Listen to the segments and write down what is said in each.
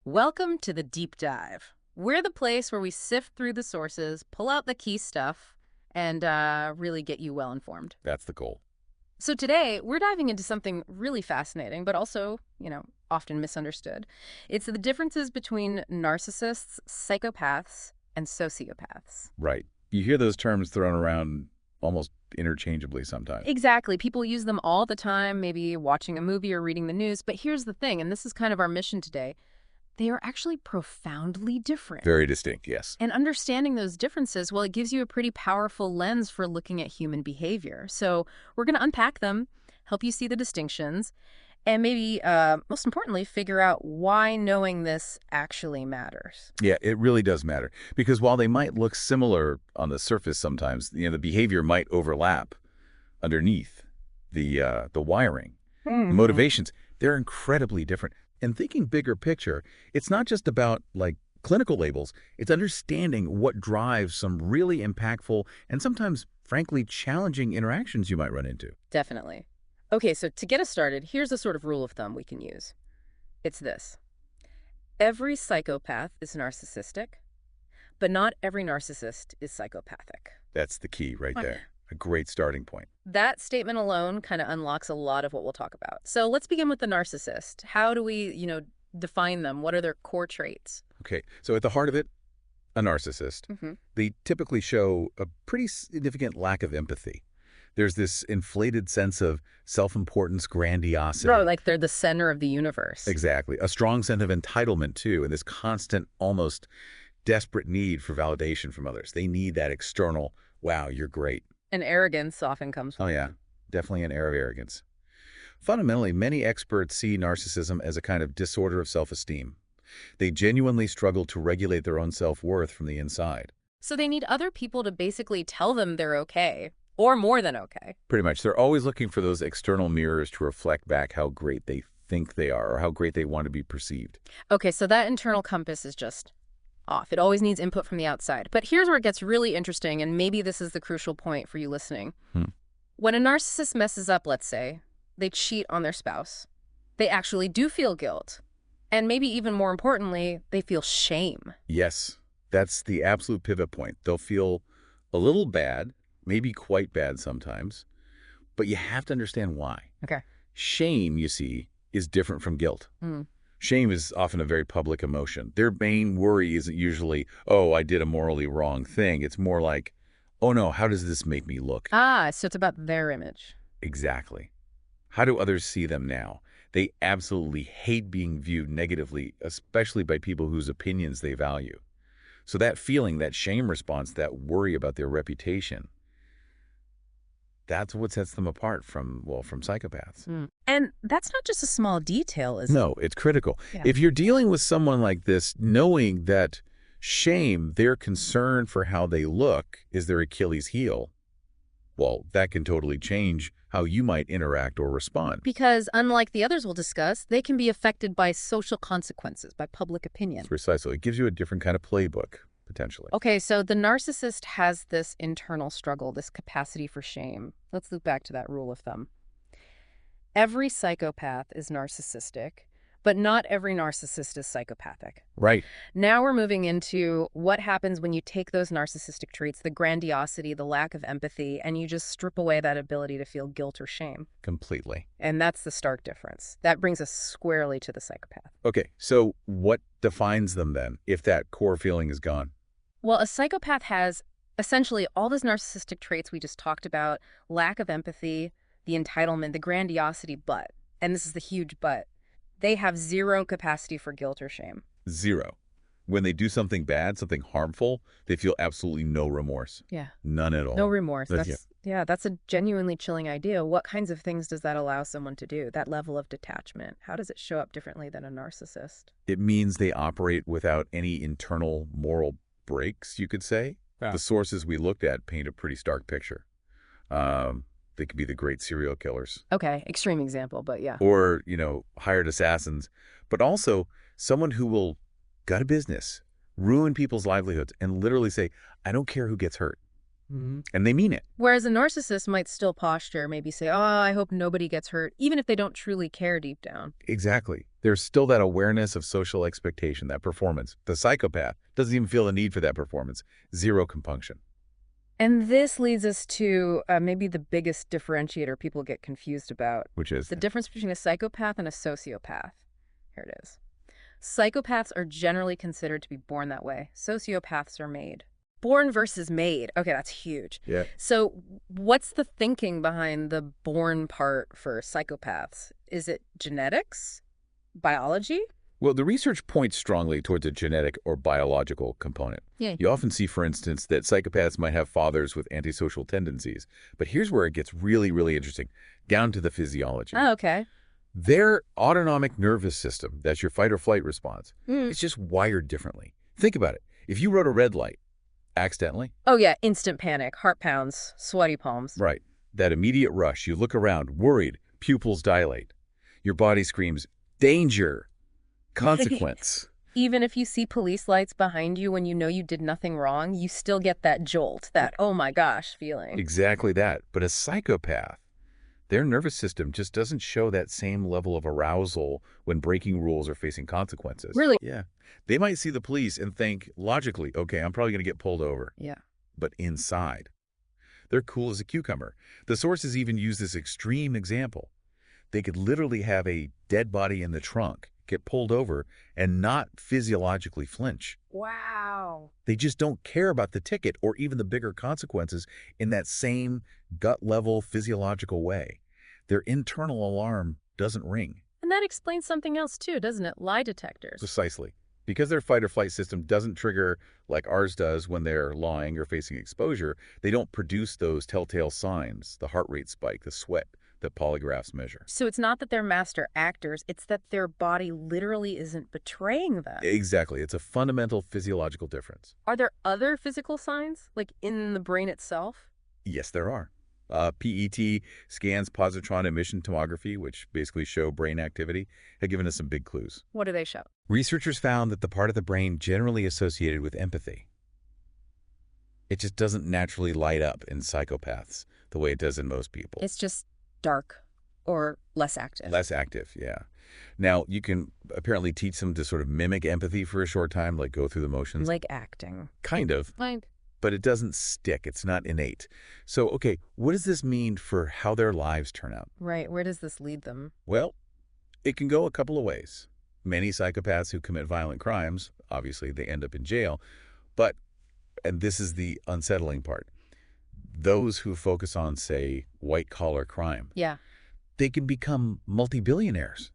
Welcome to the Deep Dive. We're the place where we sift through the sources, pull out the key stuff, and really get you well informed. That's the goal. So today, we're diving into something really fascinating, but also, often misunderstood. It's the differences between narcissists, psychopaths, and sociopaths. Right. You hear those terms thrown around almost interchangeably sometimes. Exactly. People use them all the time, maybe watching a movie or reading the news. But here's the thing, and this is kind of our mission today. They are actually profoundly different. Very distinct, yes. And understanding those differences, well, it gives you a pretty powerful lens for looking at human behavior. So we're going to unpack them, help you see the distinctions, and maybe, most importantly, figure out why knowing this actually matters. Yeah, it really does matter. Because while they might look similar on the surface sometimes, the behavior might overlap underneath the wiring. The motivations, they're incredibly different. And thinking bigger picture, it's not just about, clinical labels. It's understanding what drives some really impactful and sometimes, frankly, challenging interactions you might run into. Definitely. Okay, so to get us started, here's a sort of rule of thumb we can use. It's this. Every psychopath is narcissistic, but not every narcissist is psychopathic. That's the key right there. A great starting point. That statement alone kind of unlocks a lot of what we'll talk about. So let's begin with the narcissist. How do we, define them? What are their core traits? Okay, so at the heart of it, a narcissist. They typically show a pretty significant lack of empathy. There's this inflated sense of self-importance, grandiosity. Bro, like they're the center of the universe. Exactly. A strong sense of entitlement, too, and this constant, almost desperate need for validation from others. They need that external, wow, you're great. And arrogance often comes Oh, from yeah, definitely an air of arrogance. Fundamentally, many experts see narcissism as a kind of disorder of self-esteem. They genuinely struggle to regulate their own self-worth from the inside. So they need other people to basically tell them they're okay, or more than okay. Pretty much. They're always looking for those external mirrors to reflect back how great they think they are or how great they want to be perceived. Okay, so that internal compass is just off. It always needs input from the outside. But here's where it gets really interesting, and maybe this is the crucial point for you listening. When a narcissist messes up, let's say, they cheat on their spouse, they actually do feel guilt. And maybe even more importantly, they feel shame. Yes, that's the absolute pivot point. They'll feel a little bad, maybe quite bad sometimes, but you have to understand why. Okay. Shame, you see, is different from guilt. Shame is often a very public emotion. Their main worry isn't usually, oh, I did a morally wrong thing. It's more like, oh no, how does this make me look? So it's about their image. Exactly. How do others see them now? They absolutely hate being viewed negatively, especially by people whose opinions they value. So that feeling, that shame response, that worry about their reputation, that's what sets them apart from psychopaths. And that's not just a small detail, is it? No, it's critical. Yeah. If you're dealing with someone like this, knowing that shame, their concern for how they look, is their Achilles heel, well, that can totally change how you might interact or respond. Because unlike the others we'll discuss, they can be affected by social consequences, by public opinion. Precisely. It gives you a different kind of playbook, potentially. Okay, so the narcissist has this internal struggle, this capacity for shame. Let's loop back to that rule of thumb. Every psychopath is narcissistic, but not every narcissist is psychopathic. Right. Now we're moving into what happens when you take those narcissistic traits, the grandiosity, the lack of empathy, and you just strip away that ability to feel guilt or shame. Completely. And that's the stark difference. That brings us squarely to the psychopath. Okay, so what defines them then, if that core feeling is gone? Well, a psychopath has essentially all those narcissistic traits we just talked about, lack of empathy, the entitlement, the grandiosity, but, and this is the huge but, they have zero capacity for guilt or shame. Zero. When they do something bad, something harmful, they feel absolutely no remorse. Yeah. None at all. No remorse. That's- That's a genuinely chilling idea. What kinds of things does that allow someone to do? That level of detachment. How does it show up differently than a narcissist? It means they operate without any internal moral breaks, you could say. Yeah. The sources we looked at paint a pretty stark picture. They could be the great serial killers. Okay, extreme example, but yeah. Or, hired assassins. But also someone who will gut a business, ruin people's livelihoods, and literally say, I don't care who gets hurt. And they mean it. Whereas a narcissist might still posture, maybe say, oh, I hope nobody gets hurt, even if they don't truly care deep down. Exactly. There's still that awareness of social expectation, that performance. The psychopath doesn't even feel the need for that performance. Zero compunction. And this leads us to maybe the biggest differentiator people get confused about. Which is? The difference between a psychopath and a sociopath. Here it is. Psychopaths are generally considered to be born that way. Sociopaths are made. Born versus made. Okay, that's huge. Yeah. So what's the thinking behind the born part for psychopaths? Is it genetics? Biology? Well, the research points strongly towards a genetic or biological component. Yeah. You often see, for instance, that psychopaths might have fathers with antisocial tendencies. But here's where it gets really, really interesting, down to the physiology. Oh, okay. Their autonomic nervous system, that's your fight or flight response, it's just wired differently. Think about it. If you rode a red light accidentally. Oh, yeah. Instant panic, heart pounds, sweaty palms. Right. That immediate rush, you look around, worried, pupils dilate. Your body screams, danger, consequence. Even if you see police lights behind you when you know you did nothing wrong, you still get that jolt, that oh my gosh feeling. Exactly that. But a psychopath, their nervous system just doesn't show that same level of arousal when breaking rules or facing consequences. Really? Yeah. They might see the police and think, logically, okay, I'm probably going to get pulled over. Yeah. But inside, they're cool as a cucumber. The sources even use this extreme example. They could literally have a dead body in the trunk, get pulled over, and not physiologically flinch. Wow. They just don't care about the ticket or even the bigger consequences in that same gut-level physiological way. Their internal alarm doesn't ring. And that explains something else too, doesn't it? Lie detectors. Precisely. Because their fight or flight system doesn't trigger like ours does when they're lying or facing exposure, they don't produce those telltale signs, the heart rate spike, the sweat that polygraphs measure. So it's not that they're master actors, it's that their body literally isn't betraying them. Exactly. It's a fundamental physiological difference. Are there other physical signs, like in the brain itself? Yes, there are. PET scans, positron emission tomography, which basically show brain activity, have given us some big clues. What do they show? Researchers found that the part of the brain generally associated with empathy, it just doesn't naturally light up in psychopaths the way it does in most people. It's just dark or less active. Less active, yeah. Now, you can apparently teach them to sort of mimic empathy for a short time, like go through the motions. Like acting. Kind of. Like. But it doesn't stick. It's not innate. So, okay, what does this mean for how their lives turn out? Right. Where does this lead them? Well, it can go a couple of ways. Many psychopaths who commit violent crimes, obviously, they end up in jail. But, and this is the unsettling part, those who focus on, say, white-collar crime, Yeah. they can become multi-billionaires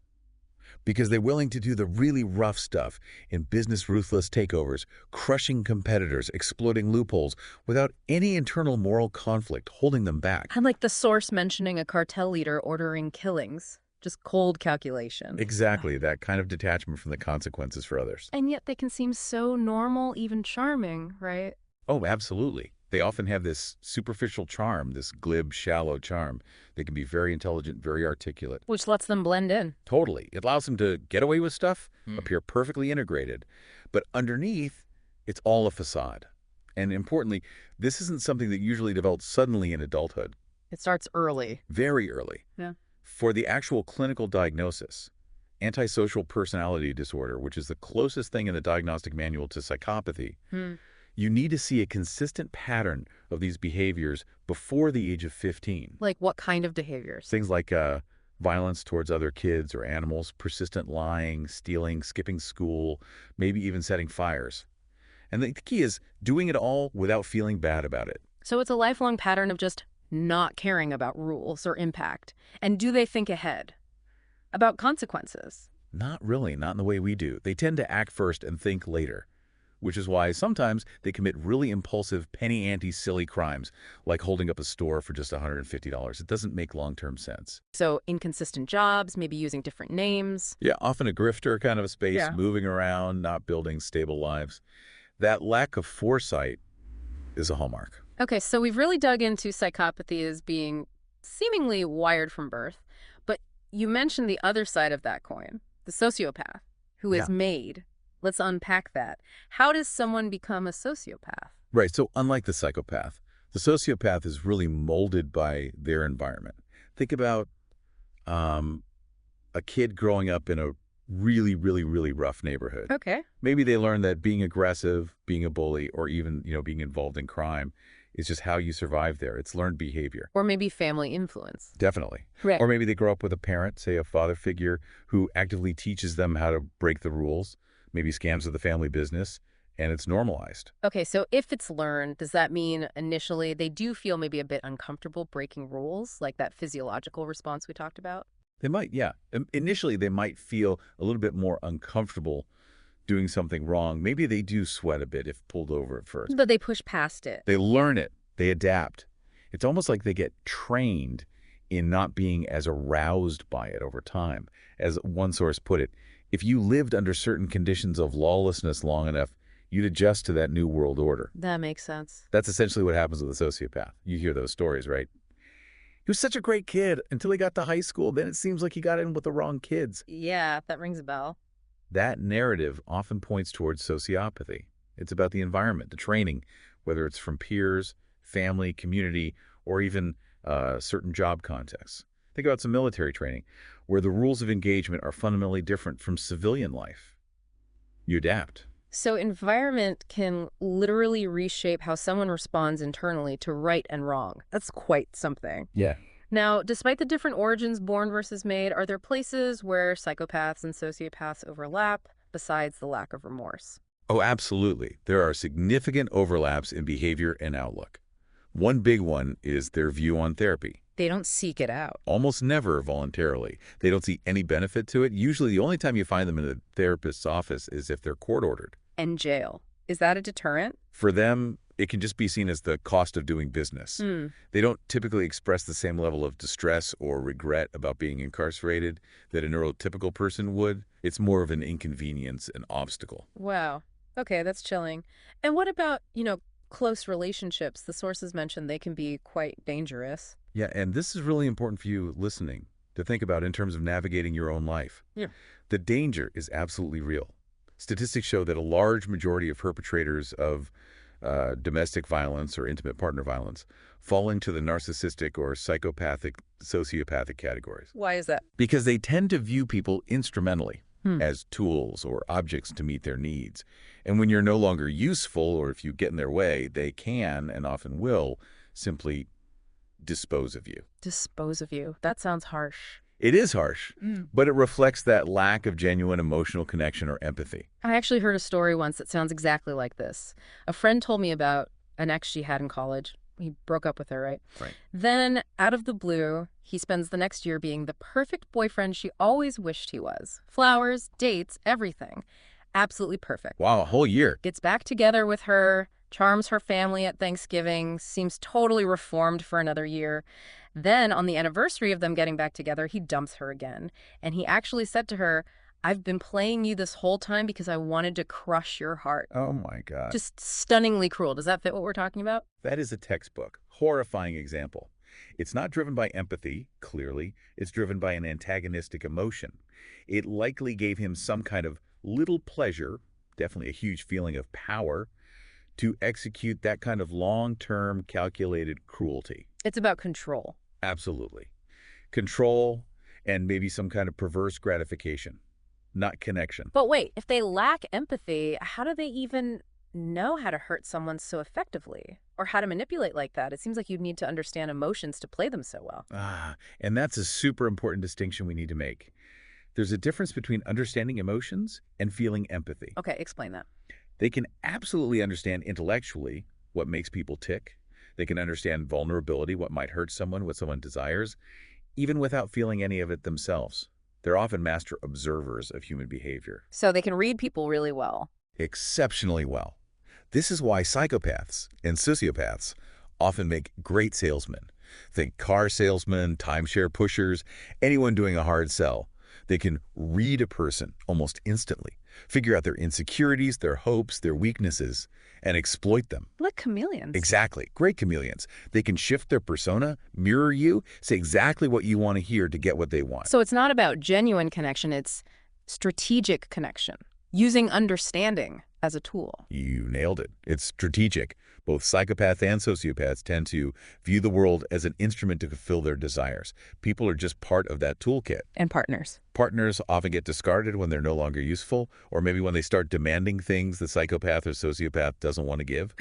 because they're willing to do the really rough stuff in business ruthless takeovers, crushing competitors, exploiting loopholes without any internal moral conflict holding them back. And like the source mentioning a cartel leader ordering killings. Just cold calculation. Exactly, that kind of detachment from the consequences for others. And yet they can seem so normal, even charming, right? Oh, absolutely. They often have this superficial charm, this glib, shallow charm. They can be very intelligent, very articulate. Which lets them blend in. Totally. It allows them to get away with stuff, appear perfectly integrated. But underneath, it's all a facade. And importantly, this isn't something that usually develops suddenly in adulthood. It starts early. Very early. Yeah. For the actual clinical diagnosis, antisocial personality disorder, which is the closest thing in the diagnostic manual to psychopathy, you need to see a consistent pattern of these behaviors before the age of 15. Like what kind of behaviors? Things like violence towards other kids or animals, persistent lying, stealing, skipping school, maybe even setting fires. And the key is doing it all without feeling bad about it. So it's a lifelong pattern of just not caring about rules or impact. And do they think ahead about consequences? Not really, not in the way we do. They tend to act first and think later, which is why sometimes they commit really impulsive, penny ante silly crimes, like holding up a store for just $150. It doesn't make long-term sense. So inconsistent jobs, maybe using different names. Yeah, often a grifter kind of a space, moving around, not building stable lives. That lack of foresight is a hallmark. Okay, so we've really dug into psychopathy as being seemingly wired from birth, but you mentioned the other side of that coin, the sociopath, who is made. Let's unpack that. How does someone become a sociopath? Right, so unlike the psychopath, The sociopath is really molded by their environment. Think about a kid growing up in a really, really, really rough neighborhood. Okay. Maybe they learn that being aggressive, being a bully, or even, being involved in crime is just how you survive there. It's learned behavior. Or maybe family influence. Definitely. Right. Or maybe they grow up with a parent, say a father figure, who actively teaches them how to break the rules, maybe scams with the family business, and it's normalized. Okay, so if it's learned, does that mean initially they do feel maybe a bit uncomfortable breaking rules, like that physiological response we talked about? They might, yeah. Initially, they might feel a little bit more uncomfortable doing something wrong. Maybe they do sweat a bit if pulled over at first. But they push past it. They learn it. They adapt. It's almost like they get trained in not being as aroused by it over time. As one source put it, if you lived under certain conditions of lawlessness long enough, you'd adjust to that new world order. That makes sense. That's essentially what happens with a sociopath. You hear those stories, right? He was such a great kid until he got to high school. Then it seems like he got in with the wrong kids. Yeah, that rings a bell. That narrative often points towards sociopathy. It's about the environment, the training, whether it's from peers, family, community, or even certain job contexts. Think about some military training, where the rules of engagement are fundamentally different from civilian life. You adapt. So environment can literally reshape how someone responds internally to right and wrong. That's quite something. Yeah. Now, despite the different origins born versus made, are there places where psychopaths and sociopaths overlap besides the lack of remorse? Oh, absolutely. There are significant overlaps in behavior and outlook. One big one is their view on therapy. They don't seek it out. Almost never voluntarily. They don't see any benefit to it. Usually the only time you find them in a therapist's office is if they're court-ordered. And jail. Is that a deterrent? For them, it can just be seen as the cost of doing business. They don't typically express the same level of distress or regret about being incarcerated that a neurotypical person would. It's more of an inconvenience, an obstacle. Wow. Okay, that's chilling. And what about, close relationships? The sources mentioned they can be quite dangerous. Yeah, and this is really important for you listening to think about in terms of navigating your own life. Yeah. The danger is absolutely real. Statistics show that a large majority of perpetrators of domestic violence or intimate partner violence fall into the narcissistic or psychopathic, sociopathic categories. Why is that? Because they tend to view people instrumentally as tools or objects to meet their needs. And when you're no longer useful, or if you get in their way, they can, and often will, simply dispose of you. Dispose of you. That sounds harsh. It is harsh, but it reflects that lack of genuine emotional connection or empathy. I actually heard a story once that sounds exactly like this. A friend told me about an ex she had in college. He broke up with her, right? Right. Then, out of the blue, he spends the next year being the perfect boyfriend she always wished he was. Flowers, dates, everything. Absolutely perfect. Wow, a whole year. Gets back together with her, charms her family at Thanksgiving, seems totally reformed for another year. Then, on the anniversary of them getting back together, he dumps her again. And he actually said to her, "I've been playing you this whole time because I wanted to crush your heart." Oh, my God. Just stunningly cruel. Does that fit what we're talking about? That is a textbook, horrifying example. It's not driven by empathy, clearly. It's driven by an antagonistic emotion. It likely gave him some kind of little pleasure, definitely a huge feeling of power, to execute that kind of long-term calculated cruelty. It's about control. Absolutely. Control and maybe some kind of perverse gratification, not connection. But wait, if they lack empathy, how do they even know how to hurt someone so effectively? Or how to manipulate like that? It seems like you'd need to understand emotions to play them so well. And that's a super important distinction we need to make. There's a difference between understanding emotions and feeling empathy. Okay, explain that. They can absolutely understand intellectually what makes people tick. They can understand vulnerability, what might hurt someone, what someone desires, even without feeling any of it themselves. They're often master observers of human behavior. So they can read people really well. Exceptionally well. This is why psychopaths and sociopaths often make great salesmen. Think car salesmen, timeshare pushers, anyone doing a hard sell. They can read a person almost instantly, figure out their insecurities, their hopes, their weaknesses, and exploit them. Like chameleons. Exactly. Great chameleons. They can shift their persona, mirror you, say exactly what you want to hear to get what they want. So it's not about genuine connection, it's strategic connection. Using understanding as a tool. You nailed it. It's strategic. Both psychopaths and sociopaths tend to view the world as an instrument to fulfill their desires. People are just part of that toolkit. And partners. Partners often get discarded when they're no longer useful, or maybe when they start demanding things the psychopath or sociopath doesn't want to give.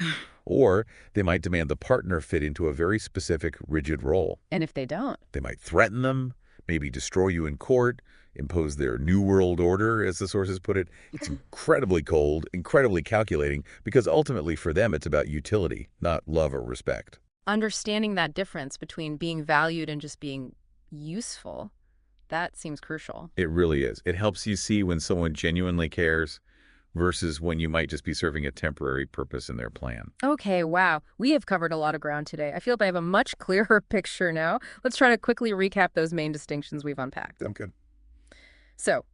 Or they might demand the partner fit into a very specific, rigid role. And if they don't? They might threaten them, maybe destroy you in court, impose their new world order, as the sources put it. It's incredibly cold, incredibly calculating, because ultimately for them it's about utility, not love or respect. Understanding that difference between being valued and just being useful, that seems crucial. It really is. It helps you see when someone genuinely cares versus when you might just be serving a temporary purpose in their plan. Okay, wow. We have covered a lot of ground today. I feel like I have a much clearer picture now. Let's try to quickly recap those main distinctions we've unpacked. I'm good. So,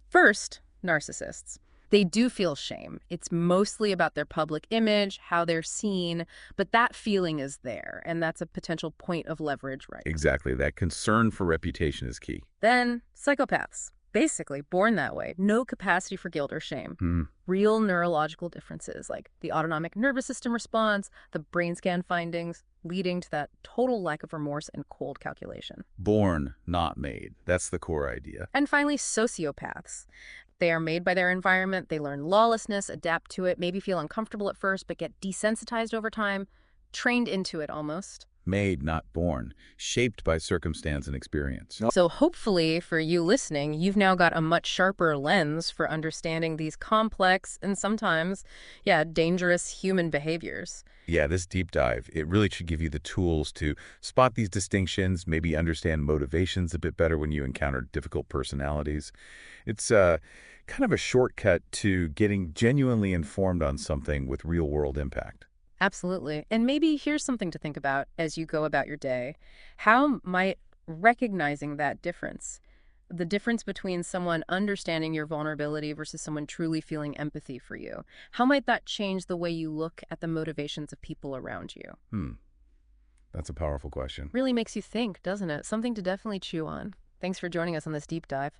first, narcissists. They do feel shame. It's mostly about their public image, how they're seen, but that feeling is there, and that's a potential point of leverage, right? Exactly. That concern for reputation is key. Then, psychopaths. Basically, born that way. No capacity for guilt or shame. Real neurological differences, like the autonomic nervous system response, the brain scan findings, leading to that total lack of remorse and cold calculation. Born, not made. That's the core idea. And finally, sociopaths. They are made by their environment. They learn lawlessness, adapt to it, maybe feel uncomfortable at first, but get desensitized over time, trained into it almost. Made, not born. Shaped by circumstance and experience. So hopefully, for you listening, you've now got a much sharper lens for understanding these complex and sometimes, dangerous human behaviors. Yeah, this deep dive, it really should give you the tools to spot these distinctions, maybe understand motivations a bit better when you encounter difficult personalities. It's kind of a shortcut to getting genuinely informed on something with real-world impact. Absolutely. And maybe here's something to think about as you go about your day. How might recognizing that difference, the difference between someone understanding your vulnerability versus someone truly feeling empathy for you, how might that change the way you look at the motivations of people around you? That's a powerful question. Really makes you think, doesn't it? Something to definitely chew on. Thanks for joining us on this deep dive.